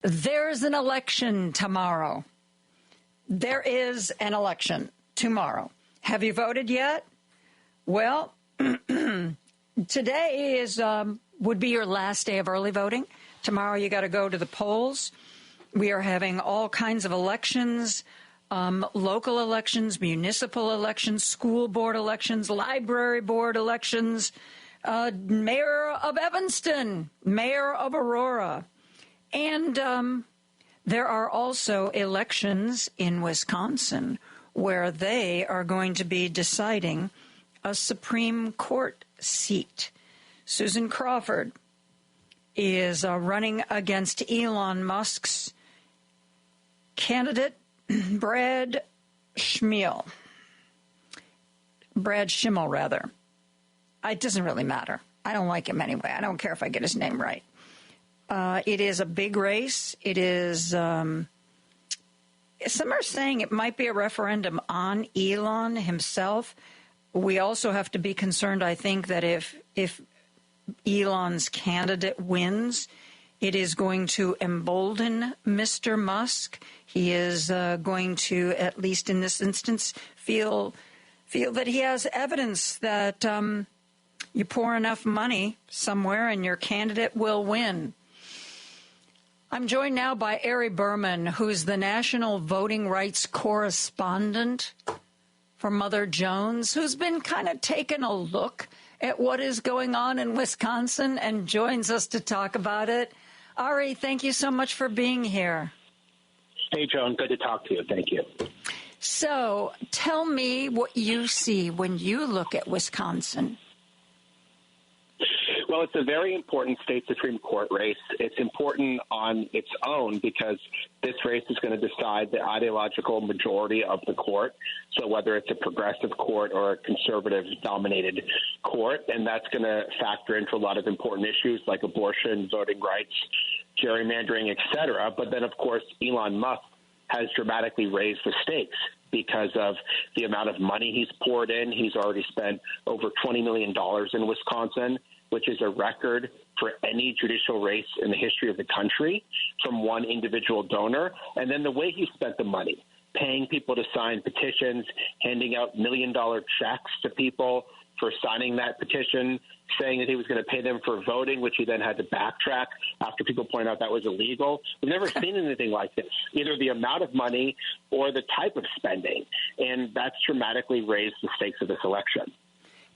There's an election tomorrow. There is an election tomorrow. Have you voted yet? Well, today would be your last day of early voting. Tomorrow you got to go to the polls. We are having all kinds of elections, local elections, municipal elections, school board elections, library board elections, mayor of Evanston, mayor of Aurora. And there are also elections in Wisconsin where they are going to be deciding a Supreme Court seat. Susan Crawford is running against Elon Musk's candidate, Brad Schimel. Brad Schimel, rather. It doesn't really matter. I don't like him anyway. I don't care if I get his name right. It is a big race. It is, some are saying it might be a referendum on Elon himself. We also have to be concerned, I think, that if Elon's candidate wins, it is going to embolden Mr. Musk. He is going to, at least in this instance, feel that he has evidence that you pour enough money somewhere and your candidate will win. I'm joined now by Berman, who's the national voting rights correspondent for Mother Jones, who's been kind of taking a look at what is going on in Wisconsin and joins us to talk about it. Ari, thank you so much for being here. Hey, Joan, good to talk to you. Thank you. So tell me what you see when you look at Wisconsin. Well, it's a very important state Supreme Court race. It's important on its own because this race is going to decide the ideological majority of the court. So whether it's a progressive court or a conservative-dominated court, and that's going to factor into a lot of important issues like abortion, voting rights, gerrymandering, et cetera. But then, of course, Elon Musk has dramatically raised the stakes because of the amount of money he's poured in. He's already spent over $20 million in Wisconsin, which is a record for any judicial race in the history of the country from one individual donor. And then the way he spent the money, paying people to sign petitions, handing out $1 million checks to people for signing that petition, saying that he was going to pay them for voting, which he then had to backtrack after people pointed out that was illegal. We've never seen anything like this, either the amount of money or the type of spending. And that's dramatically raised the stakes of this election.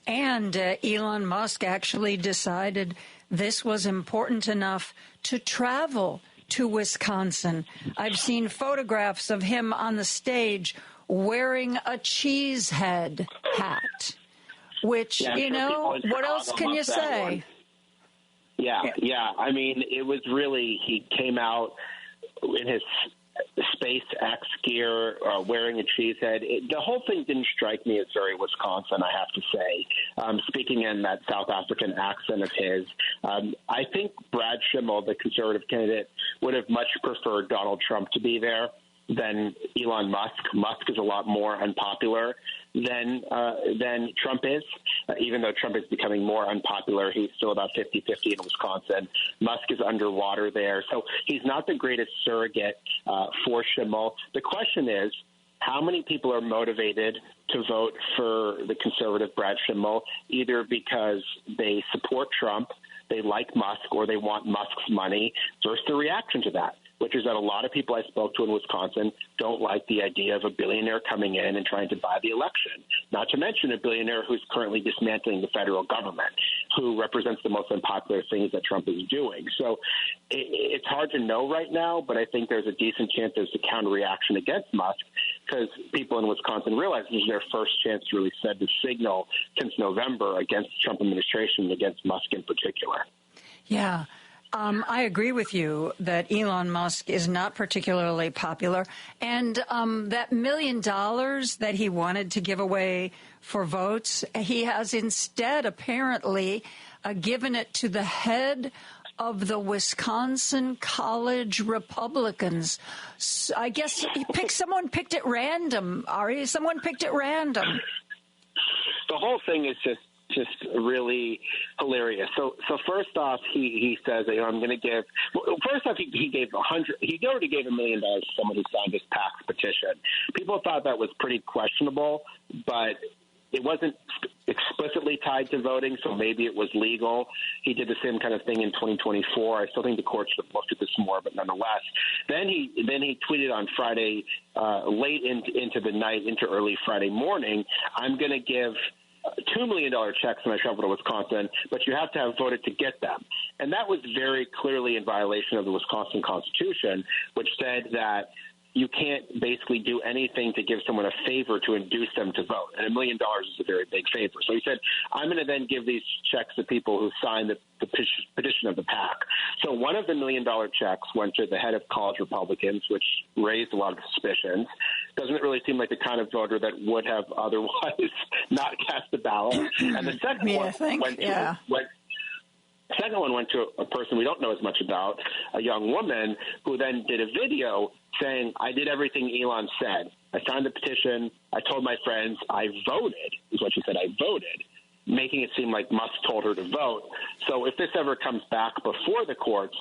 And Elon Musk actually decided this was important enough to travel to Wisconsin. I've seen photographs of him on the stage wearing a cheesehead hat, which, what else can you say? Yeah. I mean, it was really, he came out in his SpaceX gear, wearing a cheese head. The whole thing didn't strike me as very Wisconsin, I have to say. Speaking in that South African accent of his, I think Brad Schimel, the conservative candidate, would have much preferred Donald Trump to be there than Elon Musk. Musk is a lot more unpopular than Trump is. Even though Trump is becoming more unpopular, he's still about 50-50 in Wisconsin. Musk is underwater there. So he's not the greatest surrogate for Schimel. The question is, how many people are motivated to vote for the conservative Brad Schimel, either because they support Trump, they like Musk, or they want Musk's money, versus the reaction to that, which is that a lot of people I spoke to in Wisconsin don't like the idea of a billionaire coming in and trying to buy the election, not to mention a billionaire who's currently dismantling the federal government, who represents the most unpopular things that Trump is doing. So it's hard to know right now, but I think there's a decent chance there's a counter-reaction against Musk because people in Wisconsin realize this is their first chance to really send a signal since November against the Trump administration and against Musk in particular. Yeah. I agree with you that Elon Musk is not particularly popular. And that $1 million that he wanted to give away for votes, he has instead apparently given it to the head of the Wisconsin College Republicans. So I guess someone picked it random, Ari. Someone picked it random. The whole thing is just just really hilarious. So first off, he says, I'm going to give. Well, first off, he gave He already gave $1 million to someone who signed his PAC's petition. People thought that was pretty questionable, but it wasn't explicitly tied to voting, so maybe it was legal. He did the same kind of thing in 2024. I still think the court should have looked at this more, but nonetheless. Then he tweeted on Friday, late into the night, into early Friday morning, I'm going to give $2 million checks when I travel to Wisconsin, but you have to have voted to get them. And that was very clearly in violation of the Wisconsin Constitution, which said that you can't basically do anything to give someone a favor to induce them to vote. And $1 million is a very big favor. So he said, I'm going to then give these checks to people who signed the petition of the PAC. So one of the $1 million checks went to the head of college Republicans, which raised a lot of suspicions. Doesn't really seem like the kind of voter that would have otherwise not cast a ballot. And the second second one went to a person we don't know as much about, a young woman who then did a video saying, I did everything Elon said. I signed the petition. I told my friends I voted, is what she said. I voted, making it seem like Musk told her to vote. So if this ever comes back before the courts,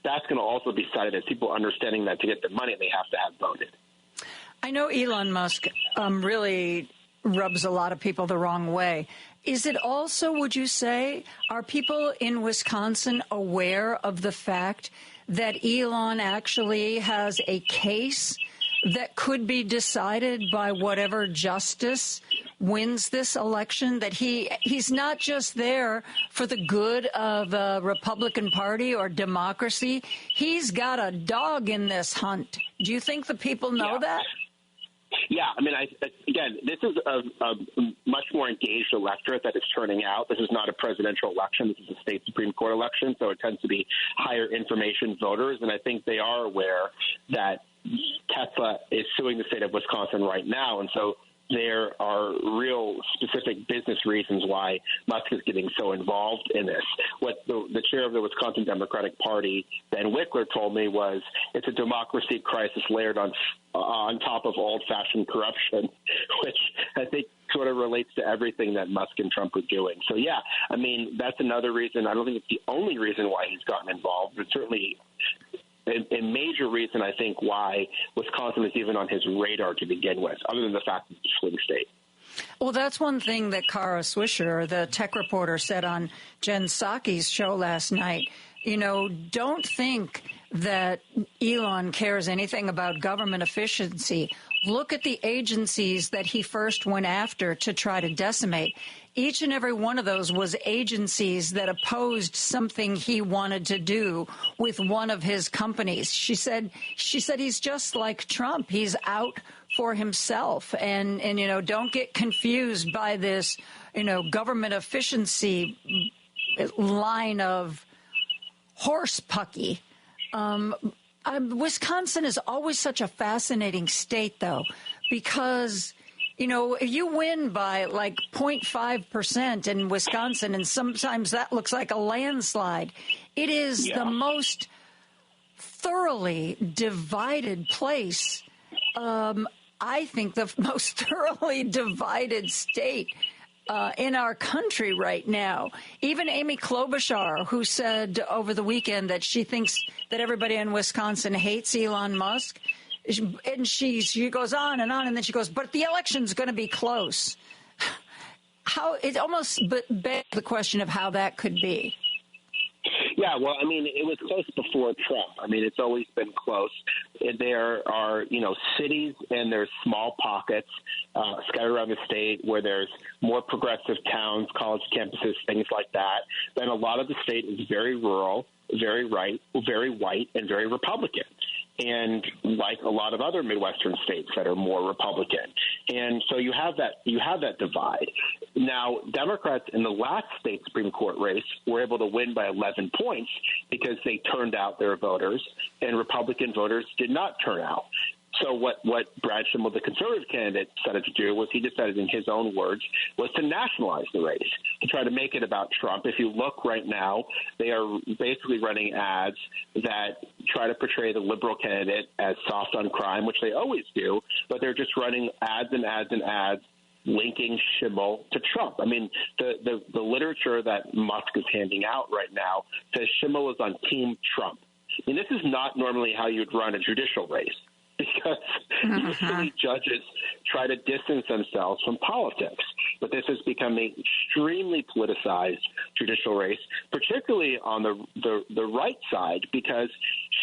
that's going to also be cited as people understanding that to get their money, they have to have voted. I know Elon Musk really rubs a lot of people the wrong way. Is it also, would you say, are people in Wisconsin aware of the fact that Elon actually has a case that could be decided by whatever justice wins this election, that he's not just there for the good of the Republican Party or democracy? He's got a dog in this hunt. Do you think the people know that? Yeah, I mean, again, this is a much more engaged electorate that is turning out. This is not a presidential election. This is a state Supreme Court election, so it tends to be higher information voters. And I think they are aware that Tesla is suing the state of Wisconsin right now. And so there are real specific business reasons why Musk is getting so involved in this. What the chair of the Wisconsin Democratic Party, Ben Wickler, told me was it's a democracy crisis layered on top of old-fashioned corruption, which I think sort of relates to everything that Musk and Trump are doing. So, yeah, I mean, that's another reason. I don't think it's the only reason why he's gotten involved, but certainly a major reason, I think, why Wisconsin is even on his radar to begin with, other than the fact that it's a swing state. Well, that's one thing that Kara Swisher, the tech reporter, said on Jen Psaki's show last night. You know, don't think that Elon cares anything about government efficiency. Look at the agencies that he first went after to try to decimate. Each and every one of those was agencies that opposed something he wanted to do with one of his companies. She said he's just like Trump. He's out for himself. And you know, don't get confused by this, you know, government efficiency line of horse pucky. Wisconsin is always such a fascinating state, though, because, you know, if you win by like 0.5% in Wisconsin, and sometimes that looks like a landslide, it is the most thoroughly divided place. I think the most thoroughly divided state in our country right now. Even Amy Klobuchar, who said over the weekend that she thinks that everybody in Wisconsin hates Elon Musk, and she goes on, and then she goes, but the election's going to be close. How it almost begs the question of how that could be. Yeah, well, I mean, it was close before Trump. I mean, it's always been close. There are, you know, cities and there's small pockets scattered around the state where there's more progressive towns, college campuses, things like that. Then a lot of the state is very rural, very right, very white, and very Republican. And like a lot of other Midwestern states that are more Republican. And so you have that divide. Now, Democrats in the last state Supreme Court race were able to win by 11 points because they turned out their voters, and Republican voters did not turn out. So what Brad Schimel, the conservative candidate, decided to do was he decided, in his own words, was to nationalize the race, to try to make it about Trump. If you look right now, they are basically running ads that try to portray the liberal candidate as soft on crime, which they always do, but they're just running ads and ads and ads linking Schimel to Trump. I mean, the literature that Musk is handing out right now says Schimel is on Team Trump. I mean, this is not normally how you'd run a judicial race, because usually judges try to distance themselves from politics. But this has become an extremely politicized judicial race, particularly on the right side, because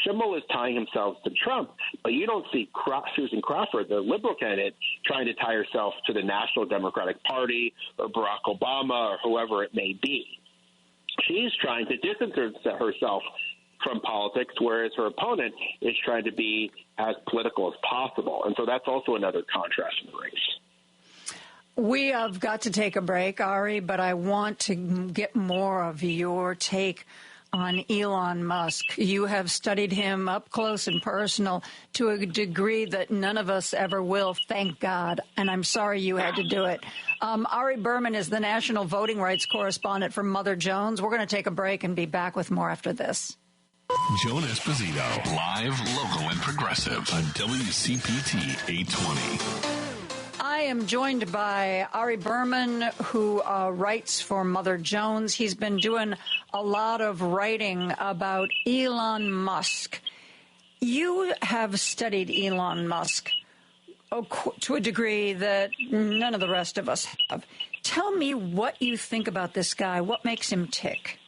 Schimel is tying himself to Trump, but you don't see Susan Crawford, the liberal candidate, trying to tie herself to the National Democratic Party or Barack Obama or whoever it may be. She's trying to distance herself from politics, whereas her opponent is trying to be as political as possible. And so that's also another contrast in the race. We have got to take a break, Ari, but I want to get more of your take on Elon Musk. You have studied him up close and personal to a degree that none of us ever will, thank God, and I'm sorry you had to do it. Ari Berman is the national voting rights correspondent for Mother Jones. We're going to take a break and be back with more after this. Joan Esposito, live, local, and progressive on WCPT 820. I am joined by Ari Berman, who writes for Mother Jones. He's been doing a lot of writing about Elon Musk. You have studied Elon Musk to a degree that none of the rest of us have. Tell me what you think about this guy. What makes him tick?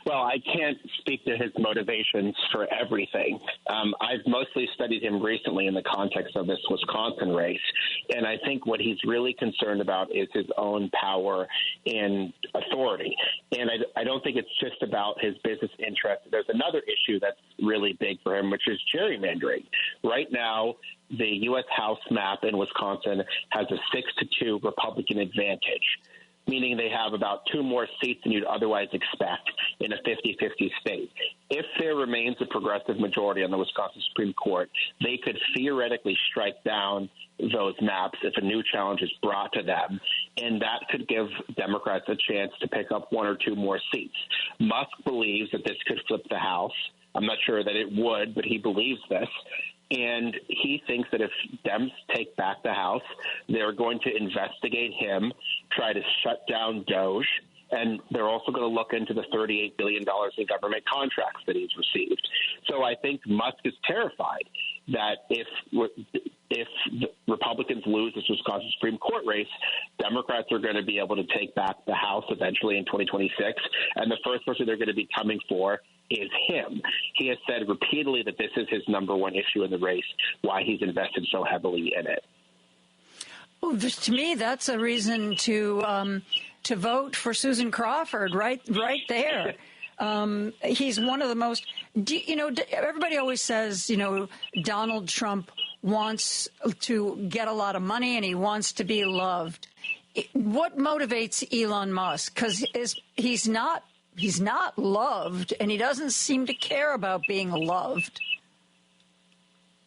Well, I can't speak to his motivations for everything. I've mostly studied him recently in the context of this Wisconsin race, and I think what he's really concerned about is his own power and authority. And I don't think it's just about his business interest. There's another issue that's really big for him, which is gerrymandering. Right now, the U.S. House map in Wisconsin has a 6-2 Republican advantage, meaning they have about 2 more seats than you'd otherwise expect in a 50-50 state. If there remains a progressive majority on the Wisconsin Supreme Court, they could theoretically strike down those maps if a new challenge is brought to them, and that could give Democrats a chance to pick up 1 or 2 more seats. Musk believes that this could flip the House. I'm not sure that it would, but he believes this. And he thinks that if Dems take back the House, they're going to investigate him, try to shut down Doge, and they're also going to look into the $38 billion in government contracts that he's received. So I think Musk is terrified that if the Republicans lose this Wisconsin Supreme Court race, Democrats are going to be able to take back the House eventually in 2026, and the first person they're going to be coming for is him. He has said repeatedly that this is his number one issue in the race, why he's invested so heavily in it. Well, to me, that's a reason to vote for Susan Crawford right there. He's one of the most, everybody always says, Donald Trump wants to get a lot of money and he wants to be loved. What motivates Elon Musk? Because he's not loved, and he doesn't seem to care about being loved.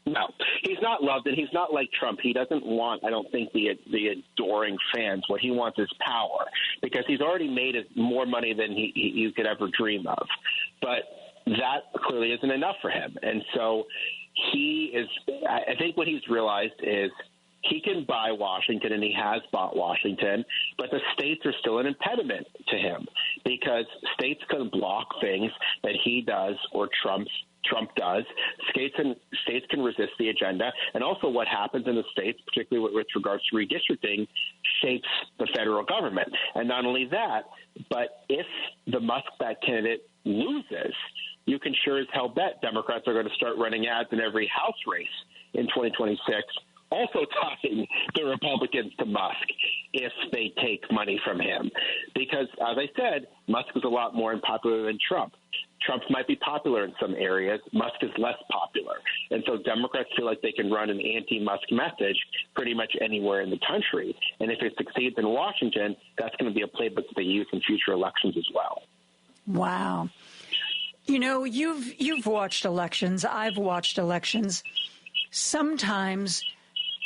No, he's not loved, and he's not like Trump. He doesn't want, I don't think, the adoring fans. What he wants is power, because he's already made more money than you could ever dream of. But that clearly isn't enough for him. And so I think what he's realized is he can buy Washington, and he has bought Washington, but the states are still an impediment to him, because states can block things that he does or Trump does. States can resist the agenda, and also what happens in the states, particularly with regards to redistricting, shapes the federal government. And not only that, but if the Musk-backed candidate loses, you can sure as hell bet Democrats are going to start running ads in every House race in 2026, also tying the Republicans to Musk if they take money from him. Because, as I said, Musk is a lot more unpopular than Trump. Trump might be popular in some areas. Musk is less popular. And so Democrats feel like they can run an anti-Musk message pretty much anywhere in the country. And if it succeeds in Washington, that's going to be a playbook that they use in future elections as well. Wow. You've watched elections. I've watched elections. Sometimes,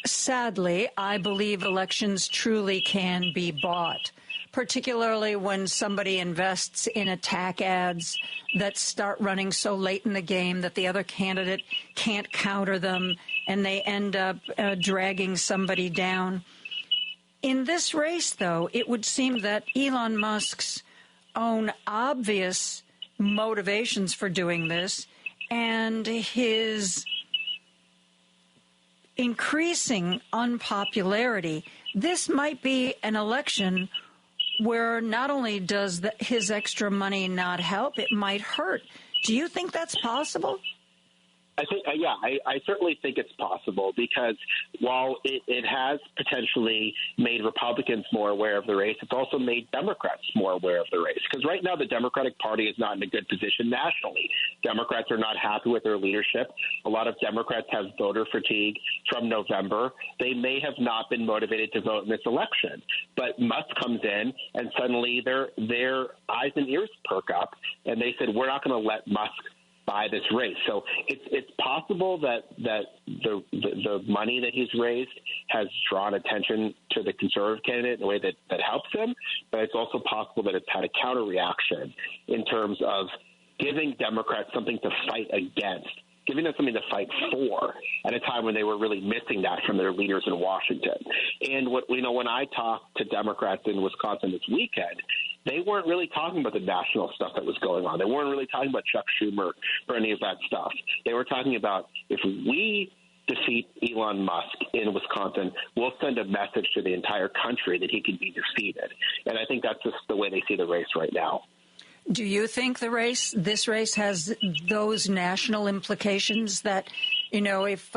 sadly, I believe elections truly can be bought. particularly when somebody invests in attack ads that start running so late in the game that the other candidate can't counter them, and they end up dragging somebody down. In this race, though, it would seem that Elon Musk's own obvious motivations for doing this and his increasing unpopularity, this might be an election where not only does his extra money not help, it might hurt. Do you think that's possible? I think, I certainly think it's possible, because while it has potentially made Republicans more aware of the race, it's also made Democrats more aware of the race. Because right now the Democratic Party is not in a good position nationally. Democrats are not happy with their leadership. A lot of Democrats have voter fatigue from November. They may have not been motivated to vote in this election. But Musk comes in, and suddenly their eyes and ears perk up, and they said, we're not going to let Musk by this race. So it's possible that the money that he's raised has drawn attention to the conservative candidate in a way that helps him, but it's also possible that it's had a counter reaction in terms of giving Democrats something to fight against, giving them something to fight for at a time when they were really missing that from their leaders in Washington. And when I talked to Democrats in Wisconsin this weekend, they weren't really talking about the national stuff that was going on. They weren't really talking about Chuck Schumer or any of that stuff. They were talking about, if we defeat Elon Musk in Wisconsin, we'll send a message to the entire country that he can be defeated. And I think that's just the way they see the race right now. Do you think this race has those national implications that, if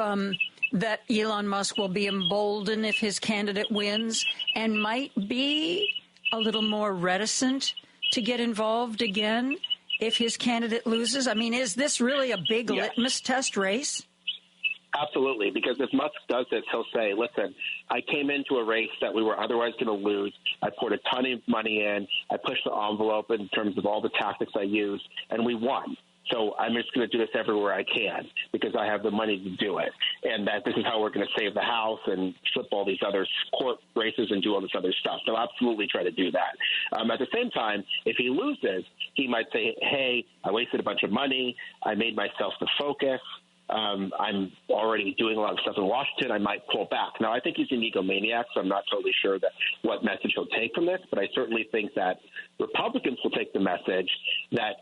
that Elon Musk will be emboldened if his candidate wins and might be a little more reticent to get involved again if his candidate loses? I mean, is this really a big litmus test race? Absolutely, because if Musk does this, he'll say, listen, I came into a race that we were otherwise going to lose. I poured a ton of money in. I pushed the envelope in terms of all the tactics I used, and we won. So I'm just going to do this everywhere I can because I have the money to do it, and that this is how we're going to save the House and flip all these other court races and do all this other stuff. They'll absolutely try to do that. At the same time, if he loses, he might say, hey, I wasted a bunch of money. I made myself the focus. I'm already doing a lot of stuff in Washington. I might pull back. Now, I think he's an egomaniac, so I'm not totally sure what message he'll take from this, but I certainly think that Republicans will take the message that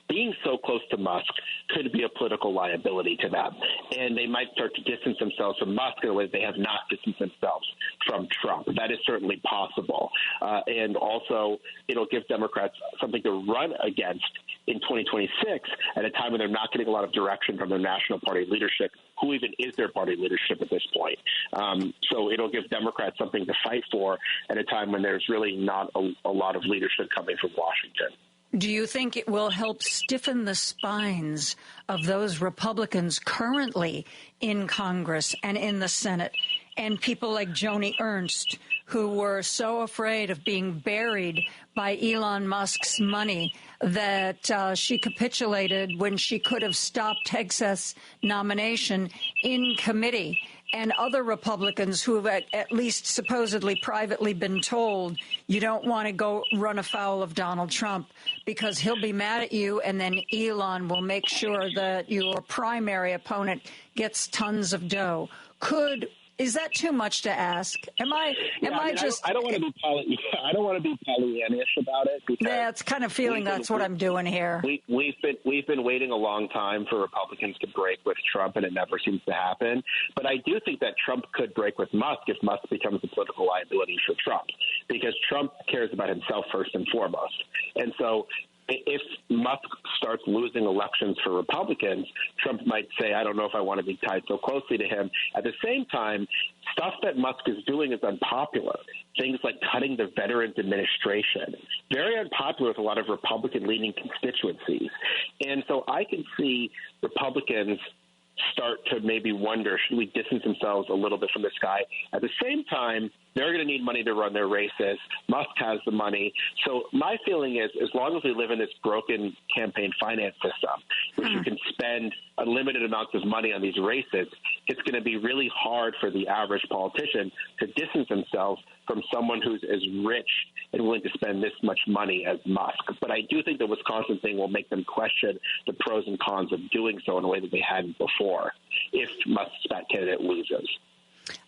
being so close to Musk could be a political liability to them. And they might start to distance themselves from Musk in a way that they have not distanced themselves from Trump. That is certainly possible. And also, it'll give Democrats something to run against in 2026 at a time when they're not getting a lot of direction from their national party leadership, who even is their party leadership at this point. So it'll give Democrats something to fight for at a time when there's really not a lot of leadership coming from Washington. Do you think it will help stiffen the spines of those Republicans currently in Congress and in the Senate, and people like Joni Ernst, who were so afraid of being buried by Elon Musk's money that she capitulated when she could have stopped Hegseth's nomination in committee? And other Republicans who have at least supposedly privately been told you don't want to go run afoul of Donald Trump because he'll be mad at you, and then Elon will make sure that your primary opponent gets tons of dough. Is that too much to ask? I don't want to be Pollyannish about it. Yeah, it's kind of feeling that's what I'm doing here. We've been waiting a long time for Republicans to break with Trump, and it never seems to happen. But I do think that Trump could break with Musk if Musk becomes a political liability for Trump, because Trump cares about himself first and foremost. And so if Musk starts losing elections for Republicans, Trump might say, I don't know if I want to be tied so closely to him. At the same time, stuff that Musk is doing is unpopular. Things like cutting the Veterans Administration, very unpopular with a lot of Republican-leaning constituencies. And so I can see Republicans start to maybe wonder, should we distance themselves a little bit from this guy? At the same time, They're going to need money to run their races. Musk has the money. So my feeling is, as long as we live in this broken campaign finance system, where you can spend unlimited amounts of money on these races, it's going to be really hard for the average politician to distance themselves from someone who's as rich and willing to spend this much money as Musk. But I do think the Wisconsin thing will make them question the pros and cons of doing so in a way that they hadn't before if Musk's candidate loses.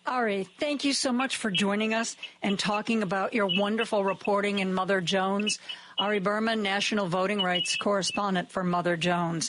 Ari, thank you so much for joining us and talking about your wonderful reporting in Mother Jones. Ari Berman, National Voting Rights Correspondent for Mother Jones.